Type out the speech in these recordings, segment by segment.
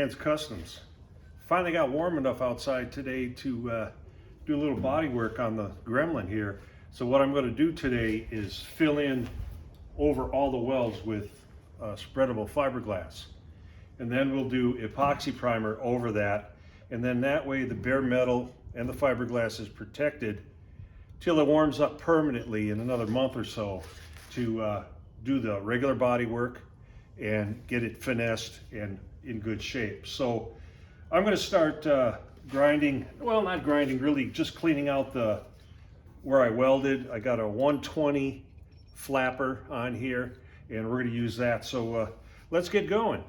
Man's Customs. Finally got warm enough outside today to do a little body work on the Gremlin here. So what I'm going to do today is fill in over all the welds with spreadable fiberglass. And then we'll do epoxy primer over that. And then that way the bare metal and the fiberglass is protected till it warms up permanently in another month or so to do the regular body work and get it finessed and in good shape. So I'm going to start grinding, well, not grinding, really just cleaning out where I welded. I got a 120 flapper on here and we're going to use that. So let's get going.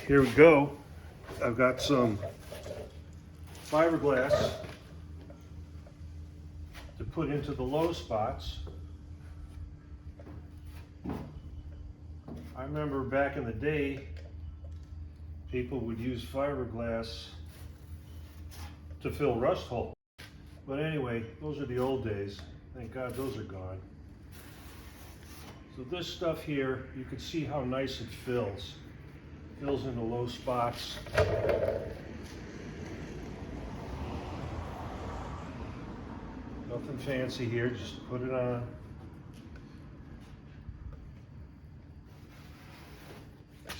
Here we go. I've got some fiberglass to put into the low spots. I remember back in the day, people would use fiberglass to fill rust holes. But anyway, those are the old days. Thank God those are gone. So this stuff here, you can see how nice it fills. Fills in the low spots. Nothing fancy here, just put it on.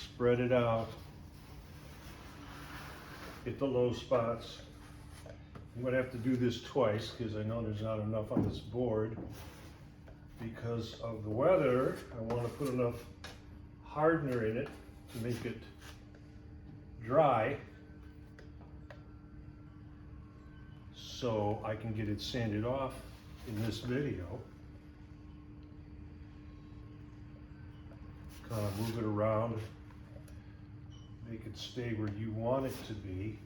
Spread it out. Get the low spots. I'm going to have to do this twice because I know there's not enough on this board. Because of the weather, I want to put enough hardener in it to make it dry so I can get it sanded off in this video. Kind of move it around, make it stay where you want it to be.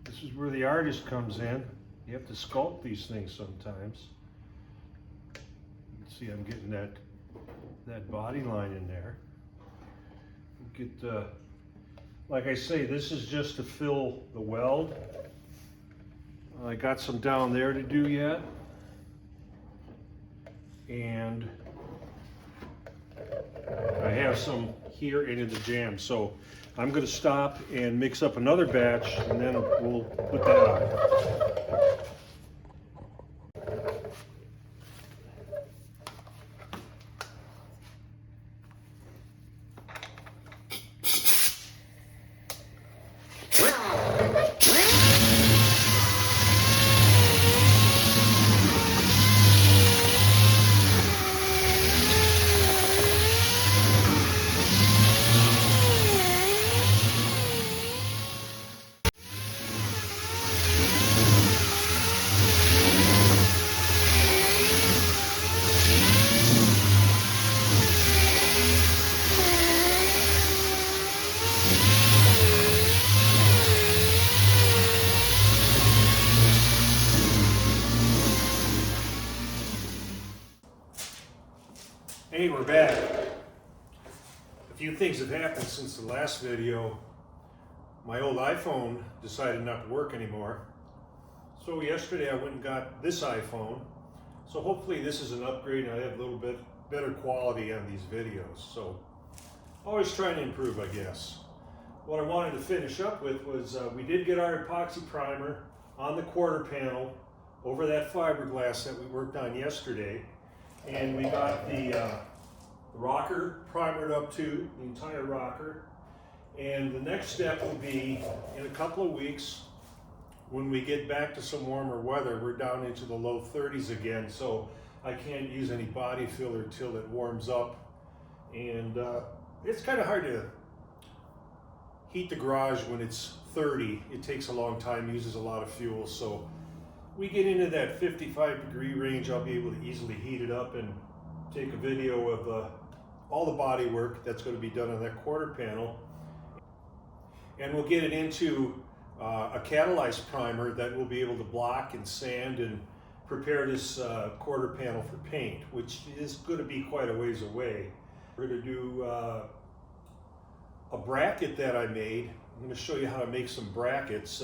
This is where the artist comes in. You have to sculpt these things sometimes. You can see I'm getting that body line in there. Get like I say, this is just to fill the weld. I got some down there to do yet, and I have some here and in the jam. So I'm going to stop and mix up another batch, and then we'll put that on. Hey, we're back. A few things have happened since the last video. My old iPhone decided not to work anymore. So yesterday I went and got this iPhone. So hopefully this is an upgrade and I have a little bit better quality on these videos. So always trying to improve, I guess. What I wanted to finish up with was we did get our epoxy primer on the quarter panel over that fiberglass that we worked on yesterday. And we got the rocker primered up too, the entire rocker. And the next step will be in a couple of weeks when we get back to some warmer weather. We're down into the low 30s again, so I can't use any body filler till it warms up. And it's kind of hard to heat the garage when it's 30. It takes a long time, uses a lot of fuel. So we get into that 55-degree range, I'll be able to easily heat it up and take a video of all the body work that's going to be done on that quarter panel. And we'll get it into a catalyzed primer that will be able to block and sand and prepare this quarter panel for paint, which is going to be quite a ways away. We're going to do a bracket that I made. I'm going to show you how to make some brackets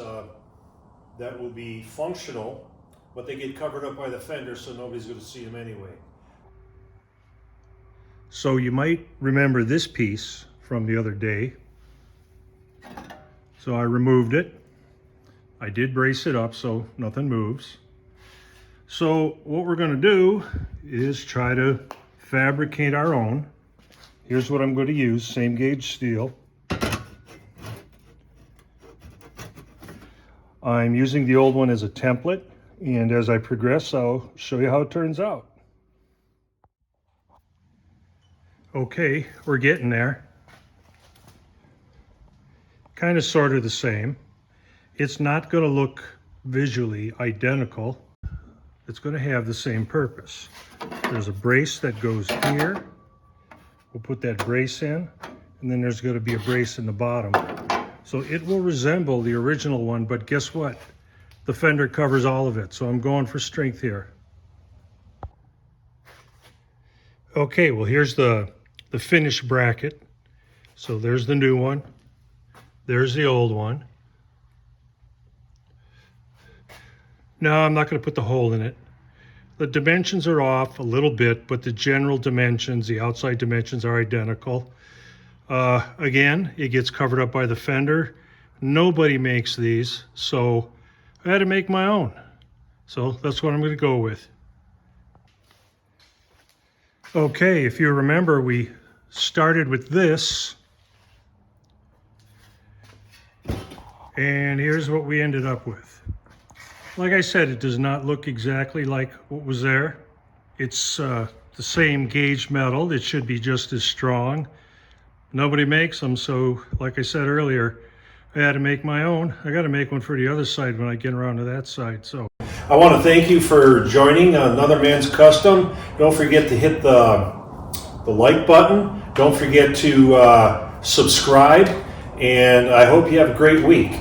that will be functional, but they get covered up by the fender so nobody's going to see them anyway. So you might remember this piece from the other day. So I removed it. I did brace it up so nothing moves. So what we're going to do is try to fabricate our own. Here's what I'm going to use, same gauge steel. I'm using the old one as a template, and as I progress, I'll show you how it turns out. Okay, we're getting there. Kind of sort of the same. It's not going to look visually identical. It's going to have the same purpose. There's a brace that goes here. We'll put that brace in, and then there's going to be a brace in the bottom. So it will resemble the original one, but guess what? The fender covers all of it, so I'm going for strength here. Okay, well here's the finished bracket. So there's the new one. There's the old one. No, I'm not going to put the hole in it. The dimensions are off a little bit, but the general dimensions, the outside dimensions are identical. Again, it gets covered up by the fender. Nobody makes these, so I had to make my own. So that's what I'm going to go with. Okay, if you remember, we started with this. And here's what we ended up with. Like I said, it does not look exactly like what was there. It's the same gauge metal. It should be just as strong. Nobody makes them, so like I said earlier, I had to make my own. I got to make one for the other side when I get around to that side. So I want to thank you for joining Another Man's Custom. Don't forget to hit the like button. Don't forget to subscribe, and I hope you have a great week.